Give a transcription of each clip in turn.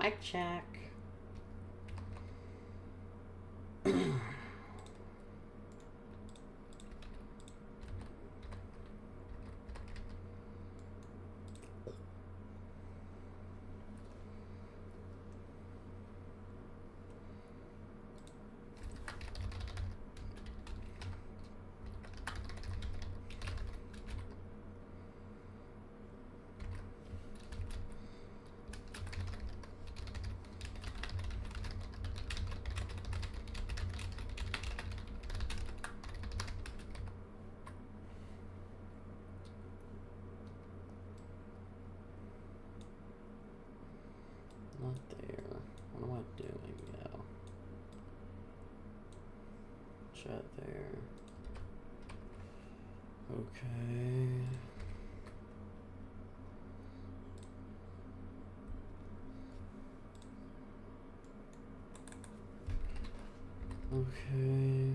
Mic check. Not there. What am I doing now? Chat there. Okay. Okay.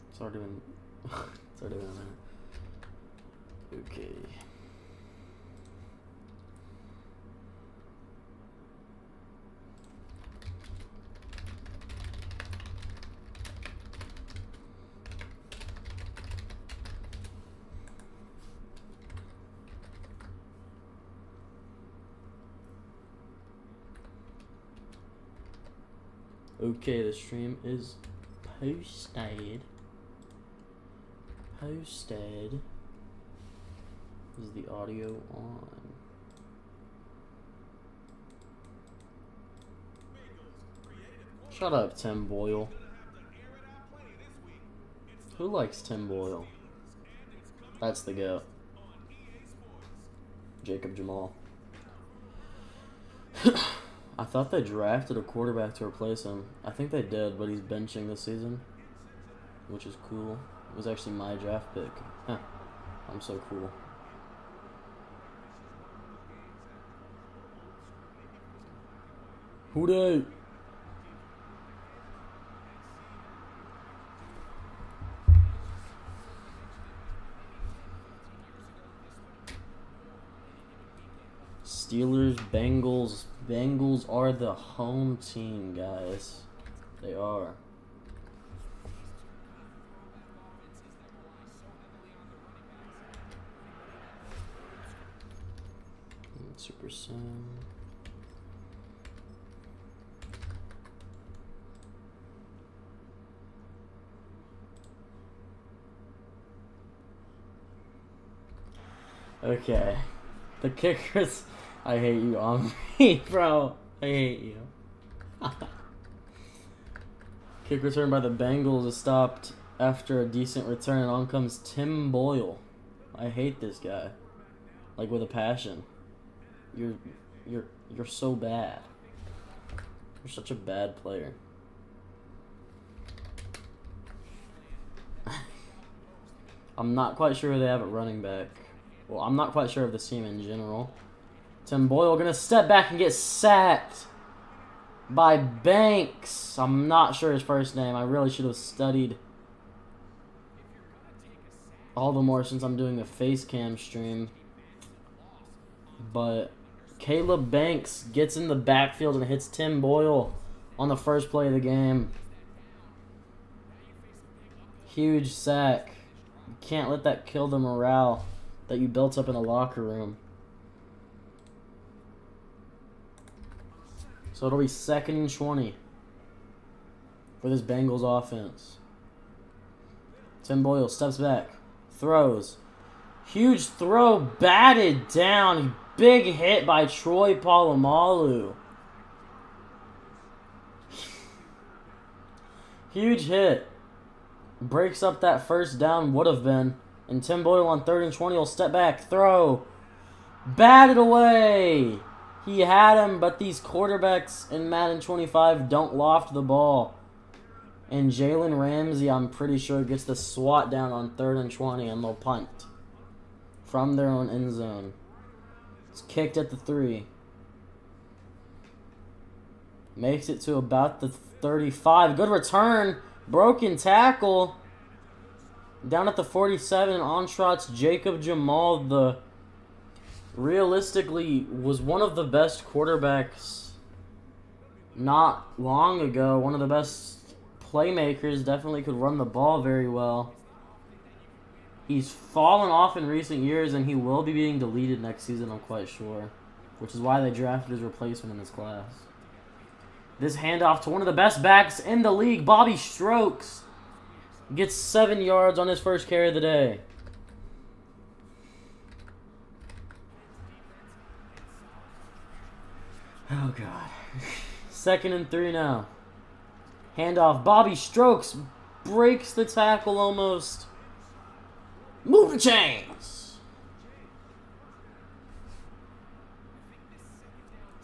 It's already been it's already been a minute. Okay. Okay, the stream is posted. Is the audio on? Shut up, Tim Boyle. Who likes Tim Boyle? That's the goat. Jacob Jamal. I thought they drafted a quarterback to replace him. I think they did, but he's benching this season, which is cool. It was actually my draft pick. Huh. I'm so cool. Who dey? Steelers, Bengals. Bengals are the home team, guys. They are. Super Sim. Okay. The kickers. I hate you on me, bro. I hate you. Kick return by the Bengals is stopped after a decent return. On comes Tim Boyle. I hate this guy. Like with a passion. You're so bad. You're such a bad player. I'm not quite sure they have a running back. Well, I'm not quite sure of the team in general. Tim Boyle gonna step back and get sacked by Banks. I'm not sure his first name. I really should have studied. All the more since I'm doing a face cam stream. But Caleb Banks gets in the backfield and hits Tim Boyle on the first play of the game. Huge sack. You can't let that kill the morale that you built up in the locker room. So it'll be 2nd and 20 for this Bengals offense. Tim Boyle steps back, throws. Huge throw, batted down. Big hit by Troy Polamalu. Huge hit. Breaks up that first down, would have been. And Tim Boyle on 3rd and 20 will step back, throw. Batted away. He had him, but these quarterbacks in Madden 25 don't loft the ball. And Jalen Ramsey, I'm pretty sure, gets the swat down on 3rd and 20, and they'll punt from their own end zone. It's kicked at the 3. Makes it to about the 35. Good return. Broken tackle. Down at the 47. Onshot's Jacob Jamal. The realistically was one of the best quarterbacks not long ago. One of the best playmakers. Definitely could run the ball very well. He's fallen off in recent years, and he will be being deleted next season, I'm quite sure. Which is why they drafted his replacement in this class. This handoff to one of the best backs in the league, Bobby Strokes. Gets 7 yards on his first carry of the day. Oh, God. 2nd and 3 now. Handoff. Bobby Strokes breaks the tackle almost. Move the chains.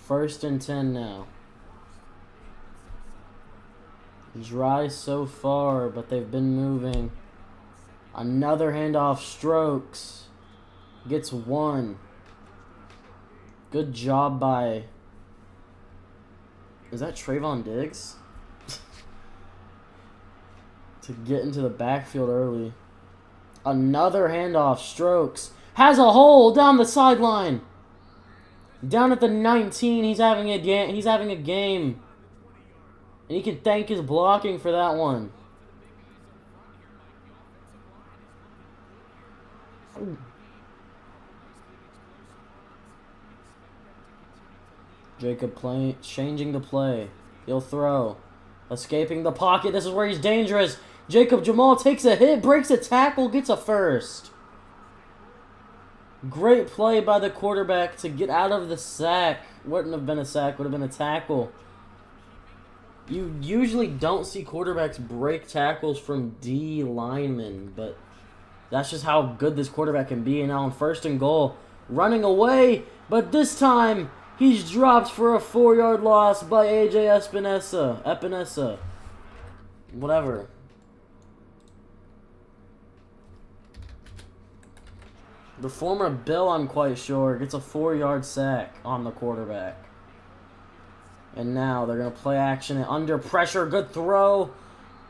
1st and 10 now. Dry so far, but they've been moving. Another handoff. Strokes gets 1. Good job by... Is that Trayvon Diggs? To get into the backfield early. Another handoff. Strokes has a hole down the sideline. Down at the 19, he's having a game. And he can thank his blocking for that one. Jacob changing the play. He'll throw. Escaping the pocket. This is where he's dangerous. Jacob Jamal takes a hit, breaks a tackle, gets a first. Great play by the quarterback to get out of the sack. Wouldn't have been a sack, would have been a tackle. You usually don't see quarterbacks break tackles from D linemen, but that's just how good this quarterback can be. And now on 1st and goal, running away, but this time he's dropped for a 4-yard loss by AJ Epinesa. Whatever. The former Bill, I'm quite sure, gets a 4-yard sack on the quarterback. And now they're going to play action and under pressure. Good throw.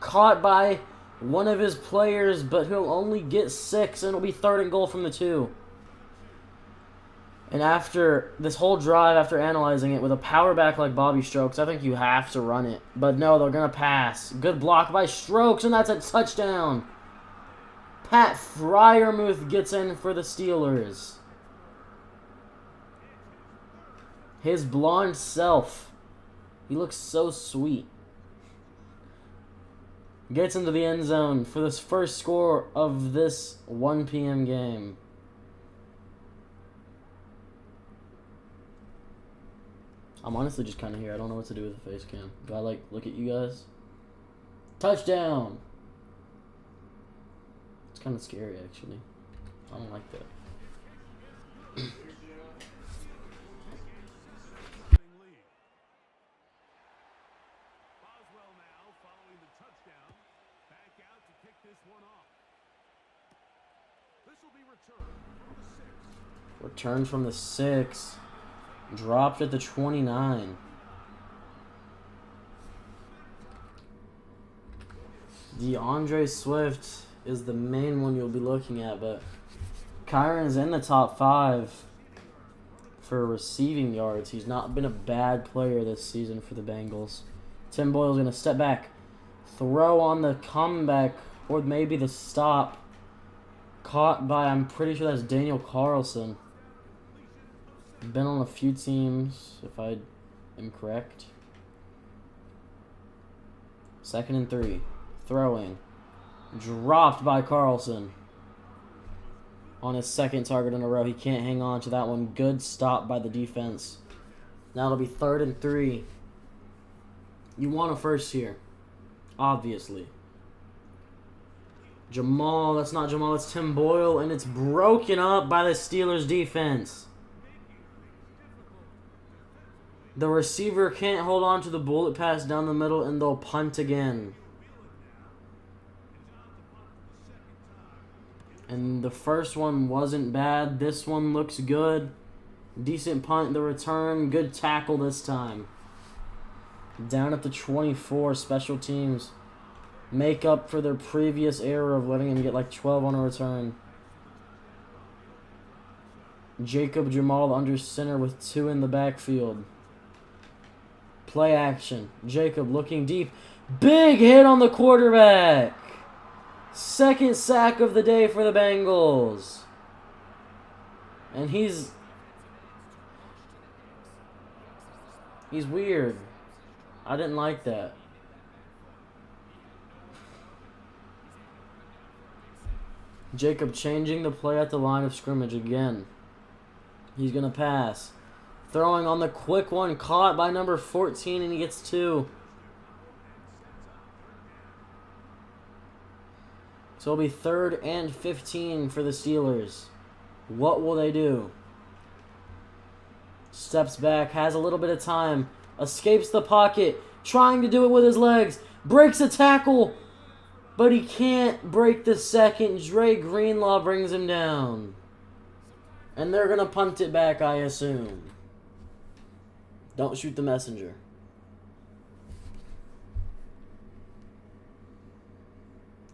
Caught by one of his players, but he'll only get 6, and it'll be 3rd and goal from the 2. And after this whole drive, after analyzing it, with a power back like Bobby Strokes, I think you have to run it. But no, they're going to pass. Good block by Strokes, and that's a touchdown. Pat Freiermuth gets in for the Steelers. His blonde self. He looks so sweet. Gets into the end zone for this first score of this 1 p.m. game. I'm honestly just kind of here. I don't know what to do with the face cam. Do I, look at you guys? Touchdown! It's kind of scary, actually. I don't like that. Return from the 6. Dropped at the 29. DeAndre Swift is the main one you'll be looking at, but Kyron's in the top 5 for receiving yards. He's not been a bad player this season for the Bengals. Tim Boyle's going to step back, throw on the comeback, or maybe the stop. Caught by, I'm pretty sure that's Daniel Carlson. Been on a few teams, if I am correct. 2nd and 3. Throwing. Dropped by Carlson. On his 2nd target in a row. He can't hang on to that one. Good stop by the defense. Now it'll be 3rd and 3. You want a first here. Obviously. Jamal, that's not Jamal, it's Tim Boyle, and it's broken up by the Steelers defense. The receiver can't hold on to the bullet pass down the middle, and they'll punt again. And the first one wasn't bad. This one looks good. Decent punt, the return, good tackle this time. Down at the 24, special teams make up for their previous error of letting him get like 12 on a return. Jacob Jamal under center with 2 in the backfield. Play action. Jacob looking deep. Big hit on the quarterback. Second sack of the day for the Bengals. And he's weird. I didn't like that. Jacob changing the play at the line of scrimmage again. He's going to pass. Throwing on the quick one, caught by number 14, and he gets 2. So it'll be 3rd and 15 for the Steelers. What will they do? Steps back, has a little bit of time, escapes the pocket, trying to do it with his legs, breaks a tackle, but he can't break the second. Dre Greenlaw brings him down. And they're going to punt it back, I assume. Don't shoot the messenger.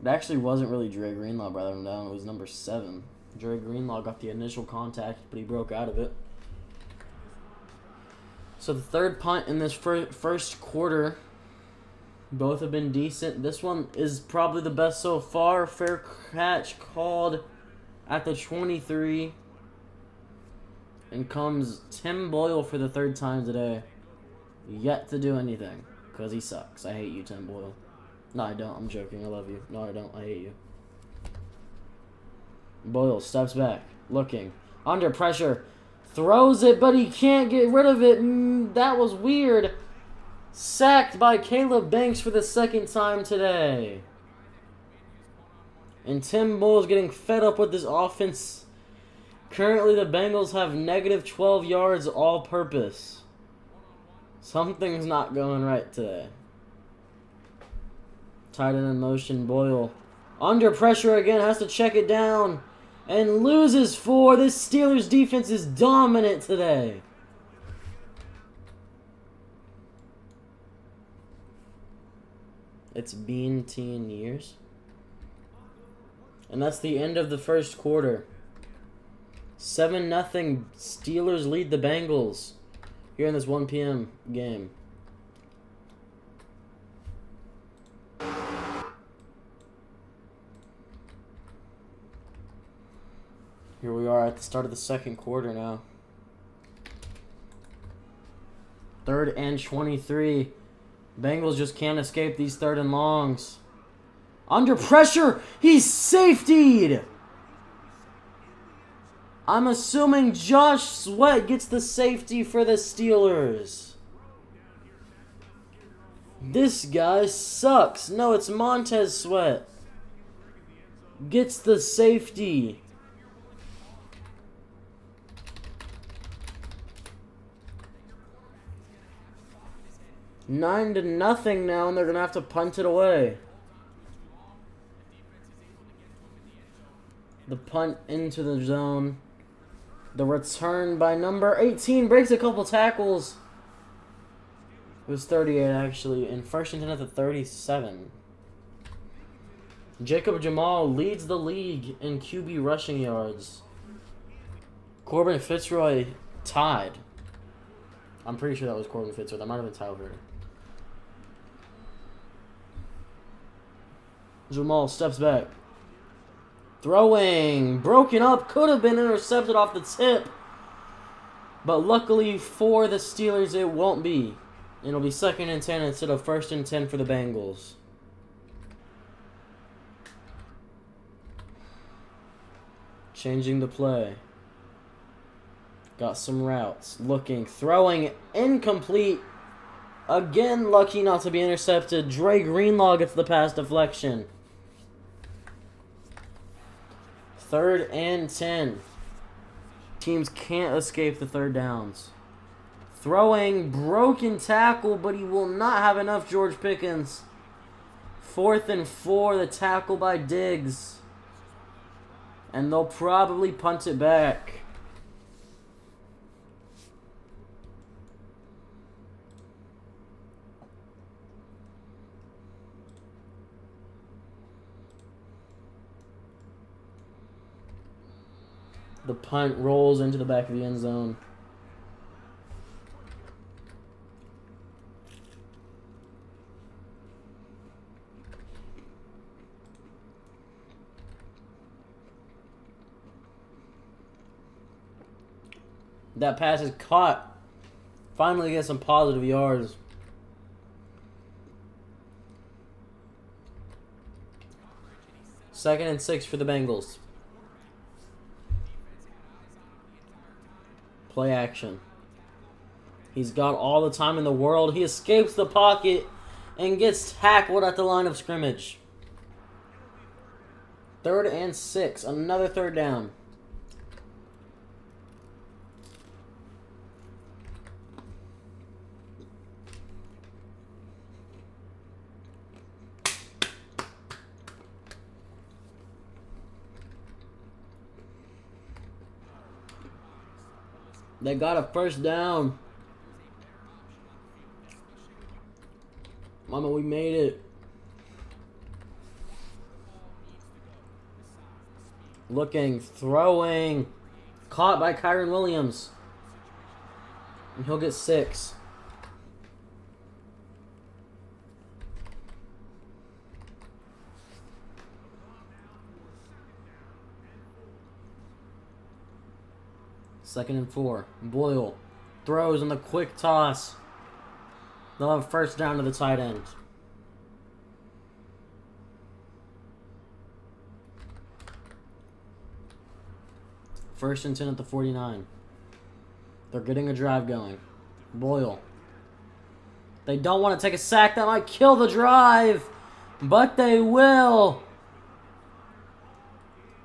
It actually wasn't really Dre Greenlaw brought him down. It was number 7. Dre Greenlaw got the initial contact, but he broke out of it. So the third punt in this first quarter, both have been decent. This one is probably the best so far. Fair catch called at the 23. And comes Tim Boyle for the 3rd time today. Yet to do anything. Because he sucks. I hate you, Tim Boyle. No, I don't. I'm joking. I love you. No, I don't. I hate you. Boyle steps back. Looking. Under pressure. Throws it, but he can't get rid of it. That was weird. Sacked by Caleb Banks for the 2nd time today. And Tim Boyle's getting fed up with this offense. Currently, the Bengals have negative 12 yards all-purpose. Something's not going right today. Tight end in motion, Boyle. Under pressure again, has to check it down. And loses 4. This Steelers defense is dominant today. It's been 10 years. And that's the end of the first quarter. 7-0. Steelers lead the Bengals here in this 1 p.m. game. Here we are at the start of the second quarter now. 3rd and 23. Bengals just can't escape these 3rd and longs. Under pressure, he's safetied. I'm assuming Josh Sweat gets the safety for the Steelers. This guy sucks. No, it's Montez Sweat. Gets the safety. Nine to nothing now, and they're going to have to punt it away. The punt into the zone. The return by number 18 breaks a couple tackles. It was 38 actually, and 1st and 10 at the 37. Jacob Jamal leads the league in QB rushing yards. Corbin Fitzroy tied. I'm pretty sure that was Corbin Fitzroy. That might have been Tyler. Jamal steps back. Throwing. Broken up. Could have been intercepted off the tip. But luckily for the Steelers, it won't be. It'll be 2nd and 10 instead of 1st and 10 for the Bengals. Changing the play. Got some routes. Looking. Throwing. Incomplete. Again, lucky not to be intercepted. Dre Greenlaw gets the pass deflection. 3rd and 10. Teams can't escape the 3rd downs. Throwing, broken tackle, but he will not have enough, George Pickens. 4th and 4, the tackle by Diggs. And they'll probably punt it back. The punt rolls into the back of the end zone. That pass is caught. Finally get some positive yards. Second and 6 for the Bengals. Play action. He's got all the time in the world. He escapes the pocket and gets tackled at the line of scrimmage. 3rd and 6. Another 3rd down. They got a 1st down. Mama, we made it. Looking, throwing. Caught by Kyron Williams. And he'll get 6. Second and 4. Boyle throws on the quick toss. They'll have 1st down to the tight end. First and 10 at the 49. They're getting a drive going. Boyle. They don't want to take a sack. That might kill the drive. But they will.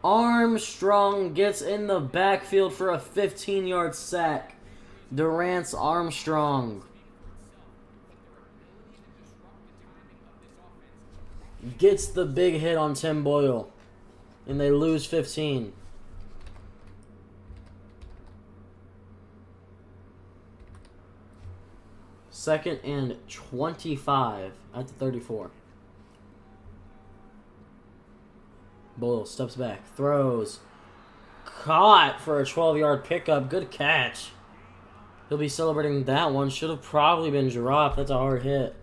Armstrong gets in the backfield for a 15-yard sack. Durance Armstrong gets the big hit on Tim Boyle. And they lose 15. Second and 25 at the 34. Boyle steps back, throws. Caught for a 12-yard pickup. Good catch. He'll be celebrating that one. Should have probably been dropped. That's a hard hit.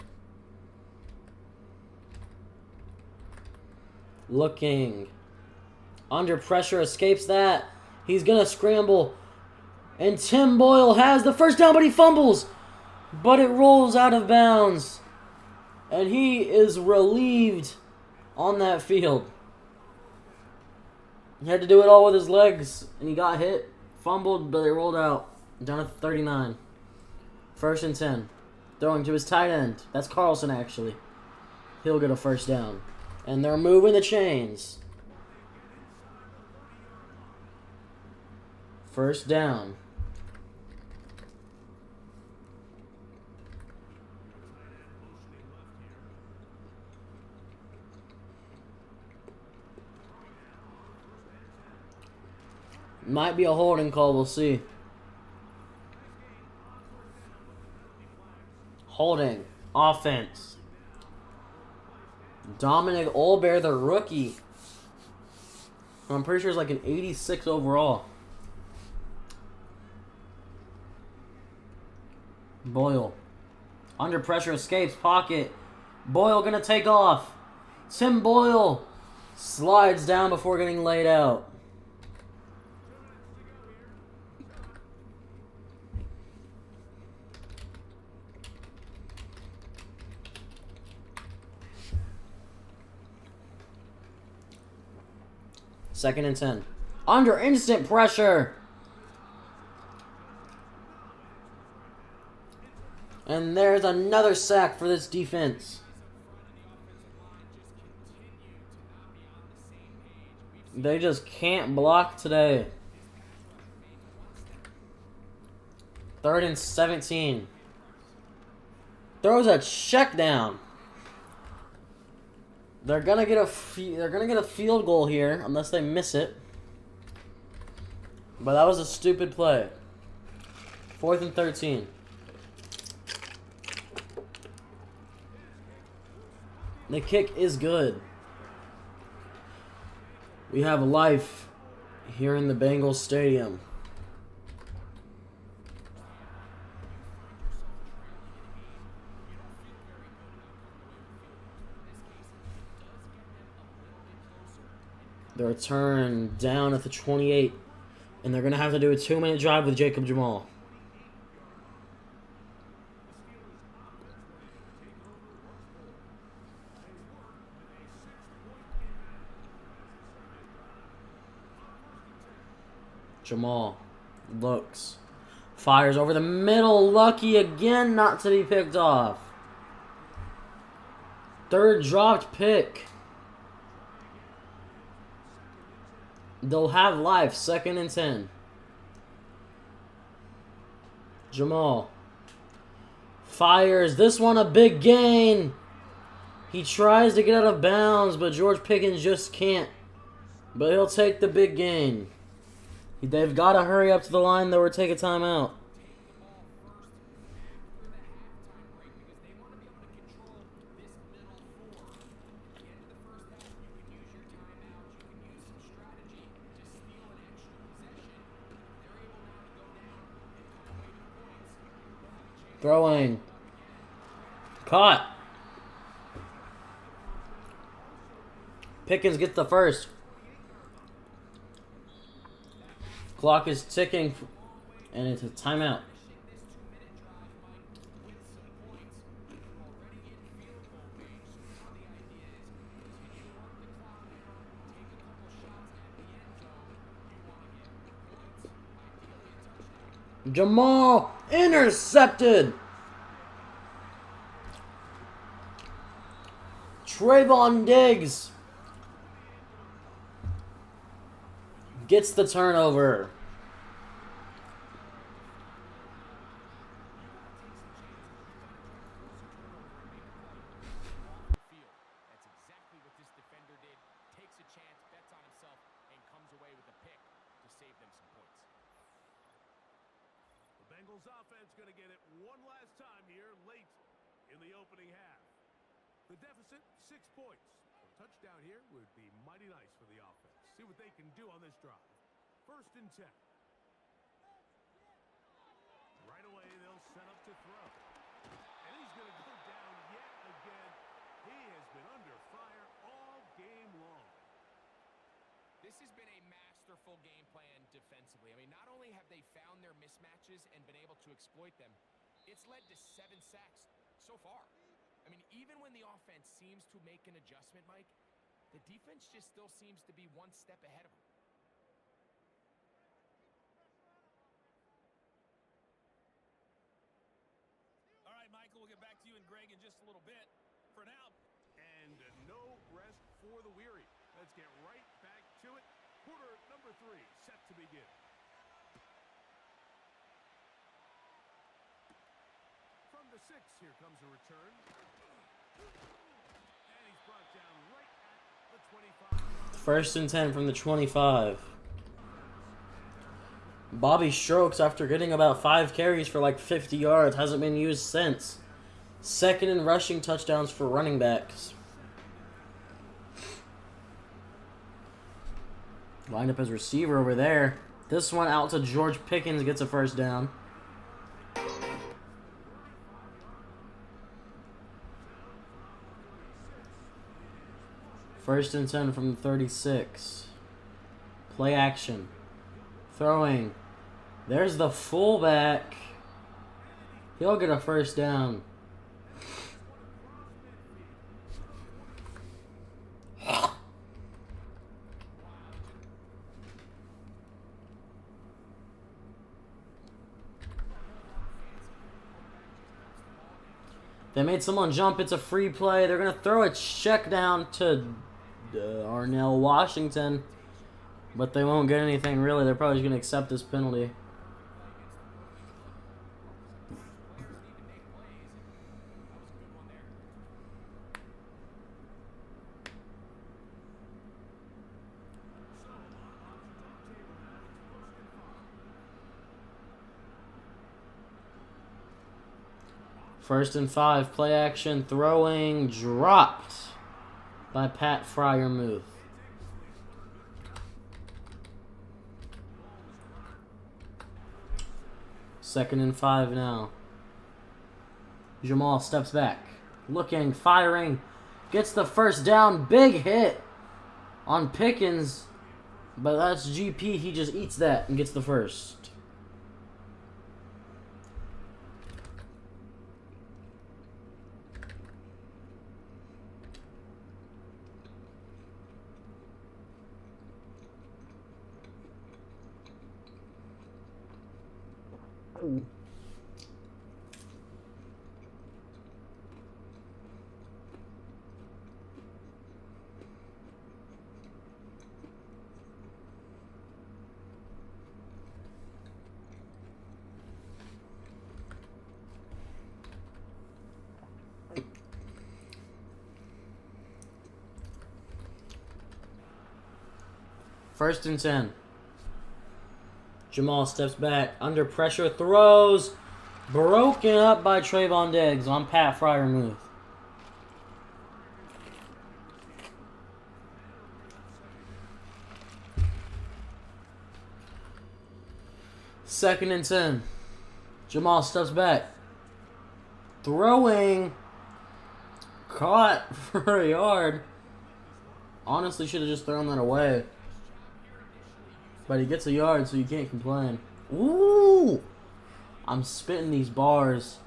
Looking. Under pressure, escapes that. He's going to scramble. And Tim Boyle has the 1st down, but he fumbles. But it rolls out of bounds. And he is relieved on that field. He had to do it all with his legs, and he got hit, fumbled, but it rolled out. Down at 39. 1st and 10. Throwing to his tight end. That's Carlson, actually. He'll get a 1st down. And they're moving the chains. 1st down. Might be a holding call, we'll see. Holding. Offense. Dominic Olbear, the rookie. I'm pretty sure it's like an 86 overall. Boyle. Under pressure, escapes, pocket. Boyle gonna take off. Tim Boyle slides down before getting laid out. Second and 10. Under instant pressure. And there's another sack for this defense. They just can't block today. 3rd and 17. Throws a check down. They're gonna get a field goal here unless they miss it. But that was a stupid play. 4th and 13. The kick is good. We have life here in the Bengals stadium. The return down at the 28. And they're going to have to do a 2-minute drive with Jacob Jamal. Jamal looks. Fires over the middle. Lucky again not to be picked off. Third dropped pick. They'll have life. 2nd and 10. Jamal fires. This one a big gain. He tries to get out of bounds, but George Pickens just can't. But he'll take the big gain. They've got to hurry up to the line, though, or take a timeout. Throwing. Caught. Pickens gets the first. Clock is ticking, and it's a timeout. Jamal intercepted. Trayvon Diggs gets the turnover. That's exactly what this defender did. Takes a chance, bets on himself, and comes away with a pick to save them some points. The Bengals offense going to get it one last time here late in the opening half. The deficit, 6 points. A touchdown here would be mighty nice for the offense. See what they can do on this drive. 1st and 10. Right away, they'll set up to throw. And he's going to go down yet again. He has been under fire all game long. This has been a masterful game plan defensively. I mean, not only have they found their mismatches and been able to exploit them, it's led to 7 sacks so far. I mean, even when the offense seems to make an adjustment, Mike, the defense just still seems to be one step ahead of them. All right, Michael, we'll get back to you and Greg in just a little bit. For now, and no rest for the weary. Let's get right back to it. Quarter number 3 set to begin. From the 6, here comes a return. And he's brought down right at the 25. 1st and 10 from the 25. Bobby Strokes, after getting about 5 carries for like 50 yards, hasn't been used since. 2nd in rushing touchdowns for running backs. Lined up as receiver over there. This one out to George Pickens, gets a 1st down. First and 10 from the 36. Play action. Throwing. There's the fullback. He'll get a 1st down. They made someone jump. It's a free play. They're going to throw a check down to Arnell Washington. But they won't get anything, really. They're probably just going to accept this penalty. First and 5, play action, throwing, dropped by Pat Fryermuth. 2nd and 5 now. Jamal steps back. Looking, firing. Gets the first down. Big hit on Pickens. But that's GP. He just eats that and gets the first. First and 10. Jamal steps back. Under pressure. Throws. Broken up by Trayvon Diggs on Pat Freiermuth. Second and 10. Jamal steps back. Throwing. Caught for a yard. Honestly, should have just thrown that away. But he gets a yard, so you can't complain. Ooh! I'm spitting these bars.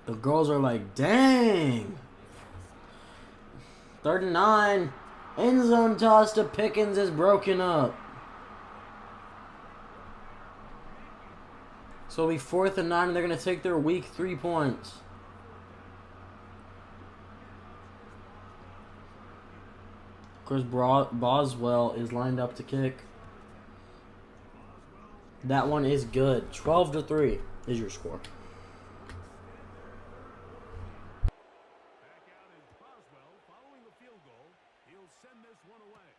The girls are like, dang! 3rd and 9. End zone toss to Pickens is broken up. So it'll be 4th and 9, and they're going to take their week 3 points. Of course, Boswell is lined up to kick. That one is good. 12-3 is your score. Back out is Boswell following the field goal. He'll send this one away.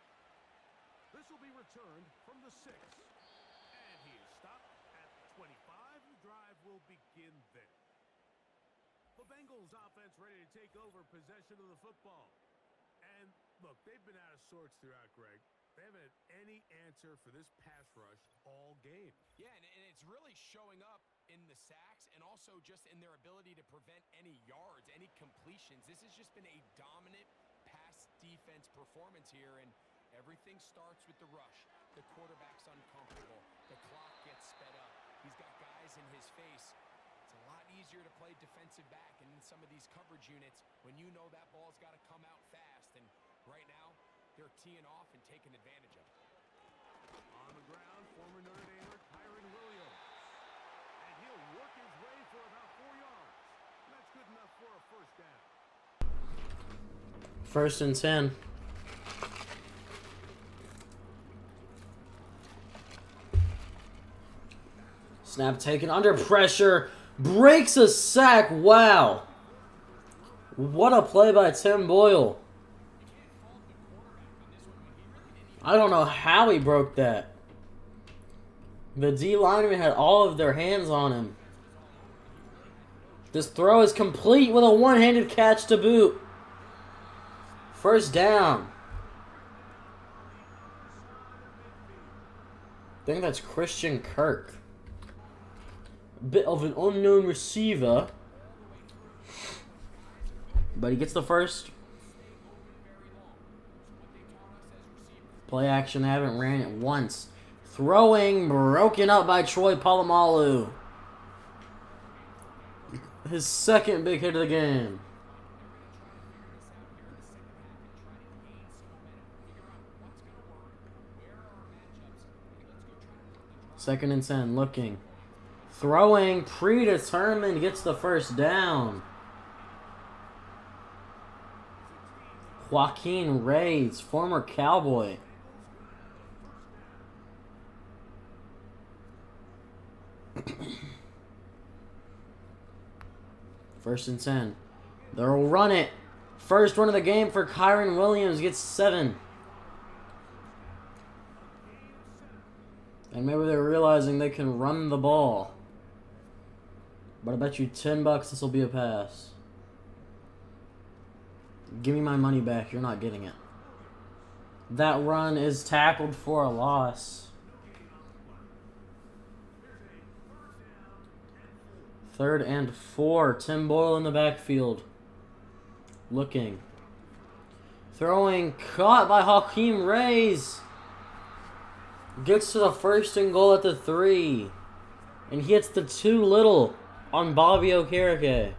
This will be returned from the 6. And he is stopped at 25. The drive will begin there. The Bengals offense ready to take over possession of the football. And look, they've been out of sorts throughout, Greg. They haven't had any answer for this pass rush all game. Yeah, and it's really showing up in the sacks and also just in their ability to prevent any yards, any completions. This has just been a dominant pass defense performance here, and everything starts with the rush. The quarterback's uncomfortable. The clock gets sped up. He's got guys in his face. It's a lot easier to play defensive back and in some of these coverage units when you know that ball's got to come out fast. And right now, they're teeing off and taking advantage of it. On the ground, former Notre Damer Kyren Williams. And he'll work his way for about 4 yards. And that's good enough for a first down. 1st and 10. Snap taken under pressure. Breaks a sack. Wow. What a play by Tim Boyle. I don't know how he broke that. The D lineman had all of their hands on him. This throw is complete with a one-handed catch to boot. First down. I think that's Christian Kirk. A bit of an unknown receiver. But he gets the first. Play action, they haven't ran it once. Throwing, broken up by Troy Polamalu. His second big hit of the game. Second and 10, looking. Throwing, predetermined, gets the first down. Joaquin Reyes, former Cowboy. First and 10. They'll run it. First run of the game for Kyren Williams. Gets 7. And maybe they're realizing they can run the ball. But I bet you $10 this will be a pass. Give me my money back. You're not getting it. That run is tackled for a loss. 3rd and 4. Tim Boyle in the backfield. Looking. Throwing. Caught by Hakeem Reyes. Gets to the 1st and goal at the 3. And he hits the too little on Bobby Okereke.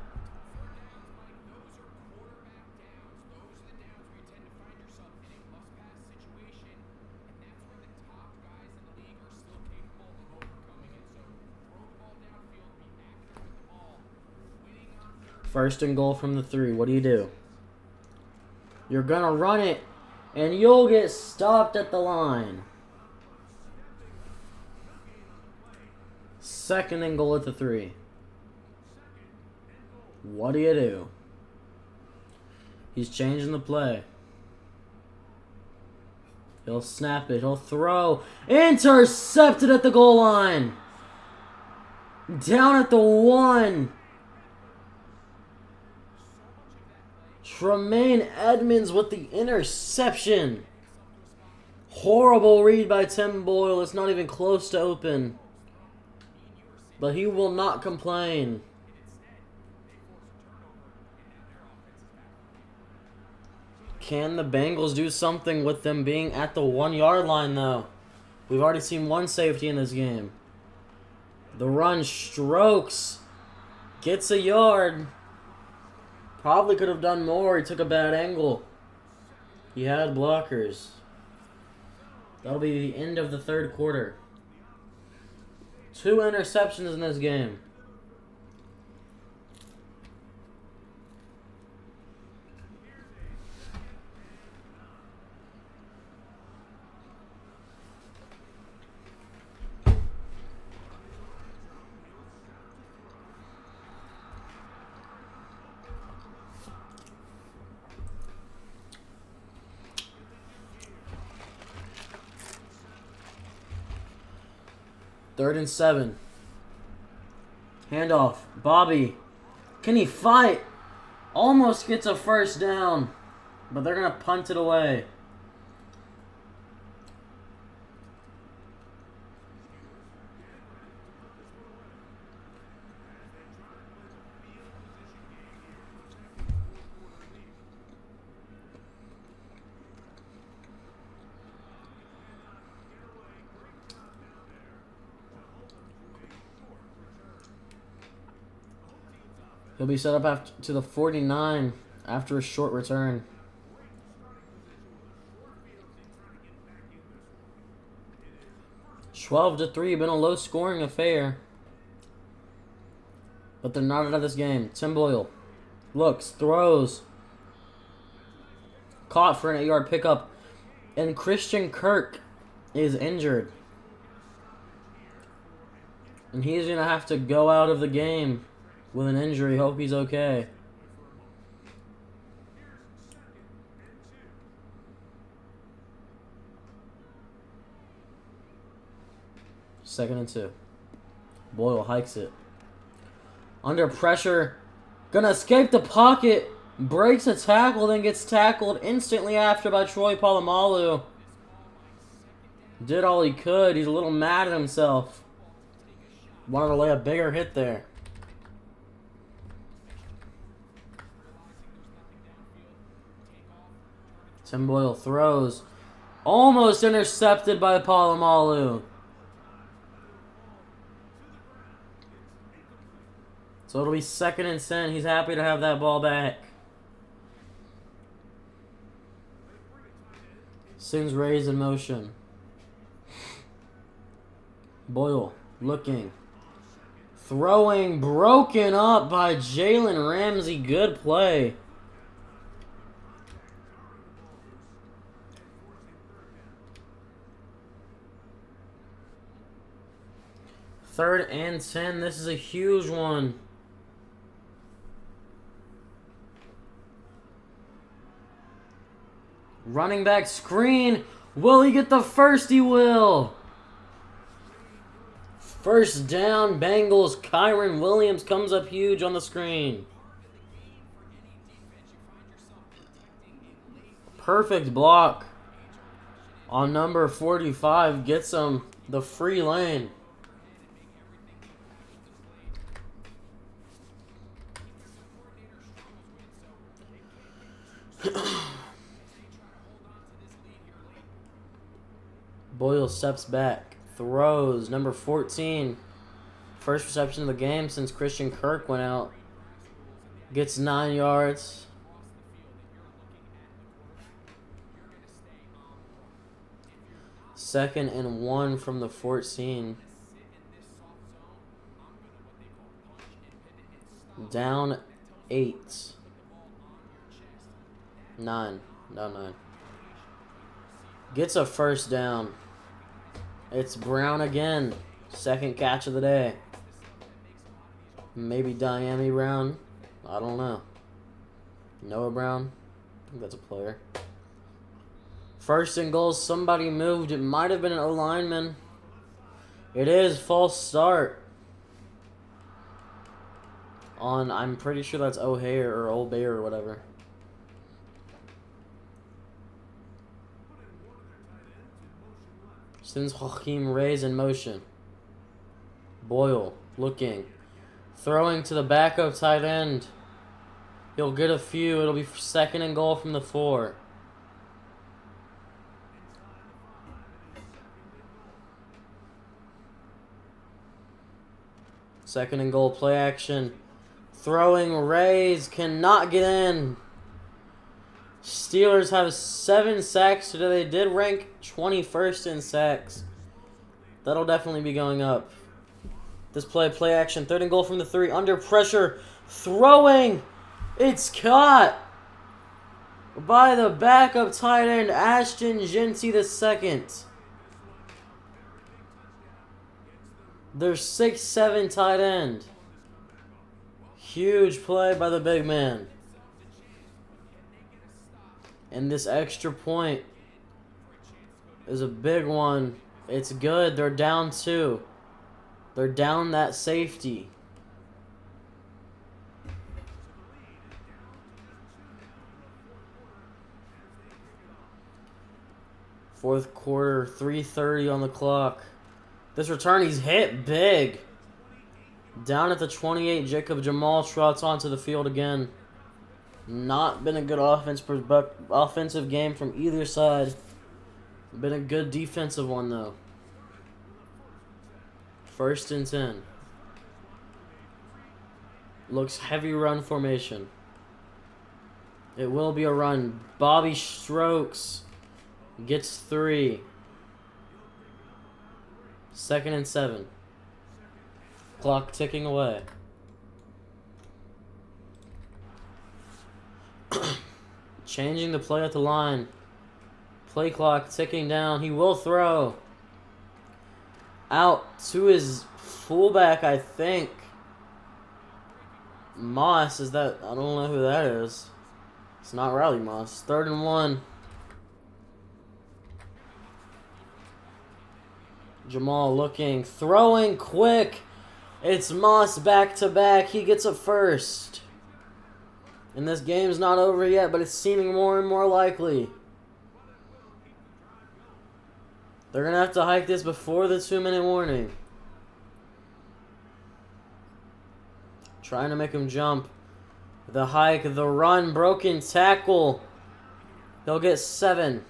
First and goal from the 3. What do? You're going to run it, and you'll get stopped at the line. 2nd and goal at the 3. What do? He's changing the play. He'll snap it. He'll throw. Intercepted at the goal line. Down at the 1. Tremaine Edmonds with the interception. Horrible read by Tim Boyle. It's not even close to open. But he will not complain. Can the Bengals do something with them being at the 1-yard line, though? We've already seen one safety in this game. The run strokes. Gets a yard. Probably could have done more. He took a bad angle. He had blockers. That'll be the end of the 3rd quarter. 2 interceptions in this game. Third and 7. Handoff. Bobby. Can he fight? Almost gets a 1st down. But they're going to punt it away. He'll be set up to the 49 after a short return. (12-3), been a low-scoring affair. But they're not out of this game. Tim Boyle looks, throws. Caught for an 8-yard pickup. And Christian Kirk is injured. And he's going to have to go out of the game with an injury. Hope he's okay. Second and 2. Boyle hikes it. Under pressure. Gonna escape the pocket. Breaks a tackle, then gets tackled instantly after by Troy Polamalu. Did all he could. He's a little mad at himself. Wanted to lay a bigger hit there. Tim Boyle throws. Almost intercepted by Polamalu. So it'll be 2nd and 10. He's happy to have that ball back. Sings Reyes in motion. Boyle looking. Throwing. Broken up by Jalen Ramsey. Good play. Third and 10. This is a huge one. Running back screen. Will he get the first? He will. First down, Bengals. Kyron Williams comes up huge on the screen. Perfect block on number 45. Gets him the free lane. Boyle steps back, throws, number 14. First reception of the game since Christian Kirk went out. Gets 9 yards. Second and 1 from the 14. Down 8. 9. Down 9. Gets a first down. It's Brown again. Second catch of the day. Maybe Diami Brown. I don't know. Noah Brown. I think that's a player. First and goal. Somebody moved. It might have been an O-lineman. It is. False start. On, I'm pretty sure that's O'Hare or Old Bear or whatever. Sends Hakeem Reyes in motion. Boyle looking. Throwing to the backup tight end. He'll get a few. It'll be second and goal from the 4. Second and goal, play action. Throwing, Reyes cannot get in. Steelers have 7 sacks today. They did rank 21st in sacks. That'll definitely be going up. This play action. Third and goal from the 3. Under pressure. Throwing. It's caught by the backup tight end, Ashton Jeanty II. Their 6'7" tight end. Huge play by the big man. And this extra point is a big one. It's good. They're down 2. They're down that safety. Fourth quarter, 3:30 on the clock. This return, he's hit big. Down at the 28, Jacob Jamal trots onto the field again. Not been a good offensive game from either side. Been a good defensive one, though. First and 10. Looks heavy run formation. It will be a run. Bobby Strokes gets 3. Second and 7. Clock ticking away. Changing the play at the line. Play clock ticking down. He will throw. Out to his fullback, I think. Moss, is that? I don't know who that is. It's not Riley Moss. Third and 1. Jamal looking, throwing quick. It's Moss back to back. He gets a first. And this game's not over yet, but it's seeming more and more likely. They're going to have to hike this before the 2-minute warning. Trying to make him jump. The hike, the run, broken tackle. He'll get 7.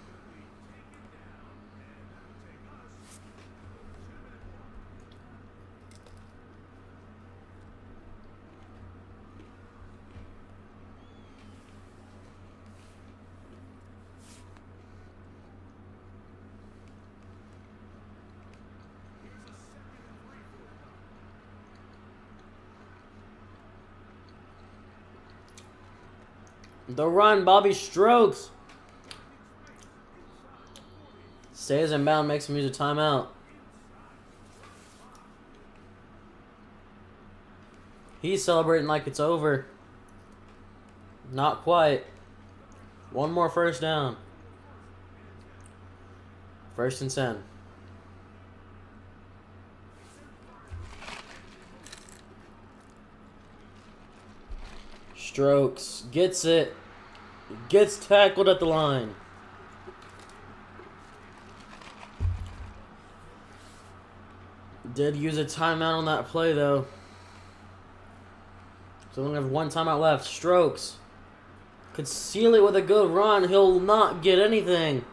The run, Bobby Strokes. Stays in bound, makes him use a timeout. He's celebrating like it's over. Not quite. One more first down. First and 10. Strokes gets it. Gets tackled at the line. Did use a timeout on that play, though. So we only have one timeout left. Strokes could seal it with a good run. He'll not get anything.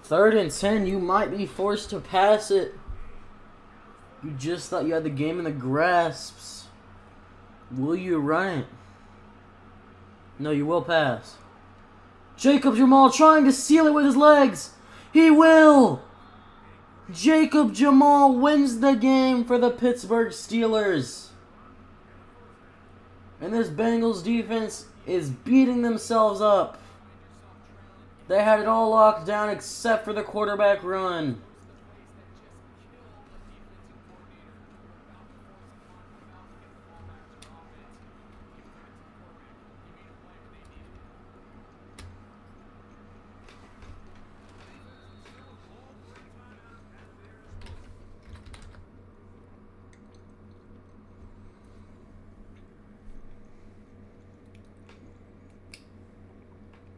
3rd and 10, you might be forced to pass it. You just thought you had the game in the grasps. Will you run it? No, you will pass. Jacob Jamal trying to seal it with his legs. He will! Jacob Jamal wins the game for the Pittsburgh Steelers. And this Bengals defense is beating themselves up. They had it all locked down except for the quarterback run.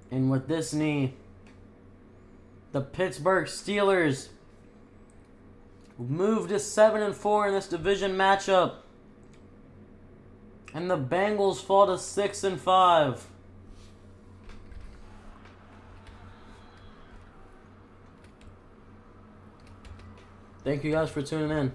And with this knee, the Pittsburgh Steelers move to 7-4 in this division matchup. And the Bengals fall to 6-5. Thank you guys for tuning in.